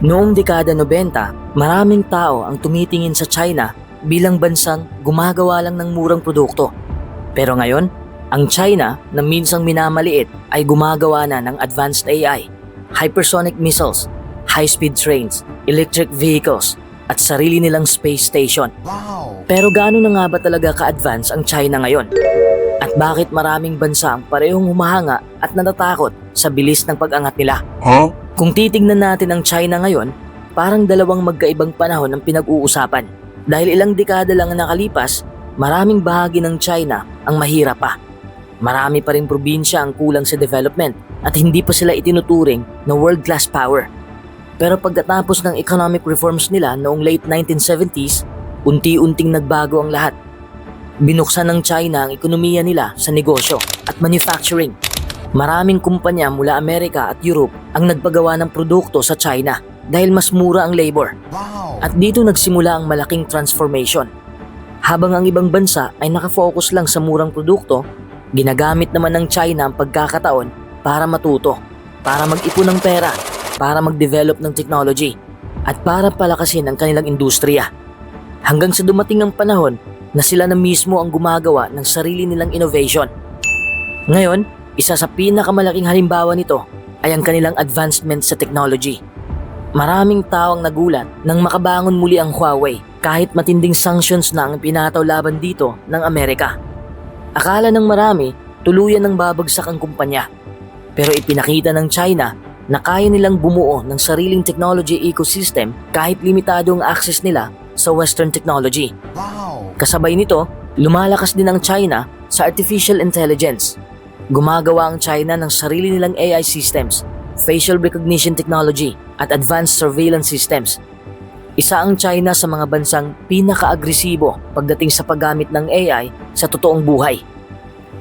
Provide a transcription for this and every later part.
Noong dekada 90, maraming tao ang tumitingin sa China bilang bansang gumagawa lang ng murang produkto. Pero ngayon, ang China na minsang minamaliit ay gumagawa na ng advanced AI, hypersonic missiles, high-speed trains, electric vehicles, at sarili nilang space station. Wow! Pero gaano na nga ba talaga ka-advance ang China ngayon? At bakit maraming bansa ang parehong humahanga at natatakot sa bilis ng pag-angat nila? Huh? Kung titignan natin ang China ngayon, parang dalawang magkaibang panahon ang pinag-uusapan. Dahil ilang dekada lang ang nakalipas, maraming bahagi ng China ang mahirap pa. Marami pa rin probinsya ang kulang sa development at hindi pa sila itinuturing na world-class power. Pero pagkatapos ng economic reforms nila noong late 1970s, unti-unting nagbago ang lahat. Binuksan ng China ang ekonomiya nila sa negosyo at manufacturing. Maraming kumpanya mula Amerika at Europe ang nagpagawa ng produkto sa China dahil mas mura ang labor. Wow! At dito nagsimula ang malaking transformation. Habang ang ibang bansa ay nakafocus lang sa murang produkto, ginagamit naman ng China ang pagkakataon para matuto, para mag-ipon ng pera, para mag-develop ng technology, at para palakasin ang kanilang industriya. Hanggang sa dumating ang panahon na sila na mismo ang gumagawa ng sarili nilang innovation. Ngayon, isa sa pinakamalaking halimbawa nito ay ang kanilang advancement sa technology. Maraming tao ang nagulat nang makabangon muli ang Huawei kahit matinding sanctions na ang pinataw laban dito ng Amerika. Akala ng marami tuluyan ng babagsak ang kumpanya. Pero ipinakita ng China na kaya nilang bumuo ng sariling technology ecosystem kahit limitado ang access nila sa Western technology. Wow! Kasabay nito, lumalakas din ang China sa artificial intelligence. Gumagawa ang China ng sarili nilang AI systems, facial recognition technology, at advanced surveillance systems. Isa ang China sa mga bansang pinaka-agresibo pagdating sa paggamit ng AI sa totoong buhay.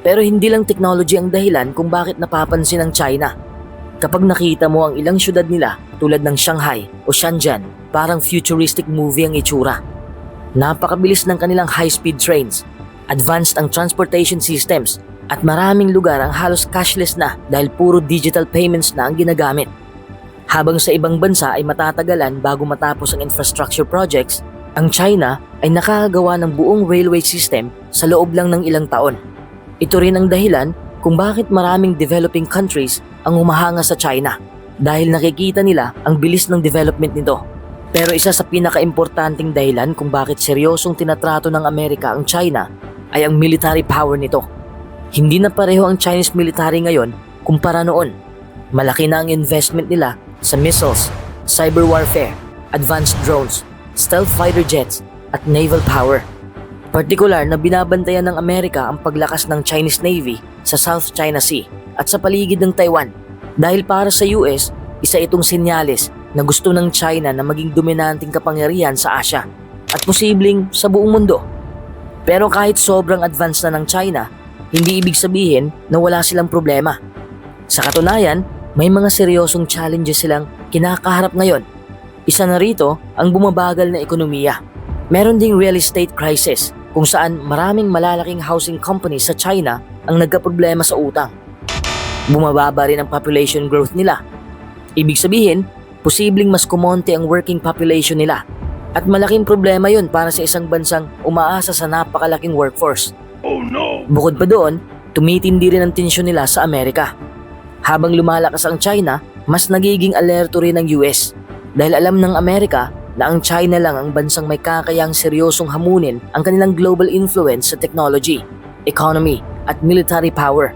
Pero hindi lang technology ang dahilan kung bakit napapansin ang China. Kapag nakita mo ang ilang syudad nila tulad ng Shanghai o Shenzhen, parang futuristic movie ang itsura. Napakabilis ng kanilang high-speed trains, advanced ang transportation systems, at maraming lugar ang halos cashless na dahil puro digital payments na ang ginagamit. Habang sa ibang bansa ay matatagalan bago matapos ang infrastructure projects, ang China ay nakakagawa ng buong railway system sa loob lang ng ilang taon. Ito rin ang dahilan kung bakit maraming developing countries ang humahanga sa China dahil nakikita nila ang bilis ng development nito. Pero isa sa pinaka-importanting dahilan kung bakit seryosong tinatrato ng Amerika ang China ay ang military power nito. Hindi na pareho ang Chinese military ngayon kumpara noon. Malaki na ang investment nila sa missiles, cyber warfare, advanced drones, stealth fighter jets, at naval power. Partikular na binabantayan ng Amerika ang paglakas ng Chinese Navy sa South China Sea at sa paligid ng Taiwan. Dahil para sa US, isa itong senyales na gusto ng China na maging dominanting kapangyarihan sa Asia at posibleng sa buong mundo. Pero kahit sobrang advanced na ng China, hindi ibig sabihin na wala silang problema. Sa katunayan, may mga seryosong challenges silang kinakaharap ngayon. Isa na rito ang bumabagal na ekonomiya. Meron ding real estate crisis kung saan maraming malalaking housing companies sa China ang nagkaproblema sa utang. Bumababa rin ang population growth nila. Ibig sabihin, posibleng mas kumonte ang working population nila. At malaking problema yon para sa isang bansang umaasa sa napakalaking workforce. Oh no! Bukod pa doon, tumitindi rin ang tensyon nila sa Amerika. Habang lumalakas ang China, mas nagiging alerto rin ang US dahil alam ng Amerika na ang China lang ang bansang may kakayang seryosong hamunin ang kanilang global influence sa technology, economy, at military power.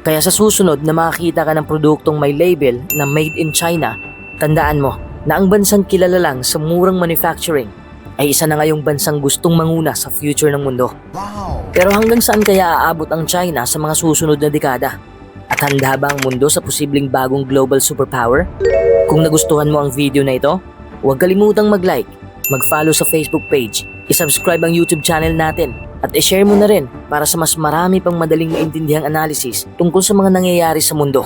Kaya sa susunod na makakita ka ng produktong may label na Made in China, tandaan mo na ang bansang kilala lang sa murang manufacturing ay isa na ngayong bansang gustong manguna sa future ng mundo. Wow! Pero hanggang saan kaya aabot ang China sa mga susunod na dekada? At handa ba ang mundo sa posibleng bagong global superpower? Kung nagustuhan mo ang video na ito, huwag kalimutang mag-like, mag-follow sa Facebook page, isubscribe ang YouTube channel natin, at i-share mo na rin para sa mas marami pang madaling maintindihang analysis tungkol sa mga nangyayari sa mundo.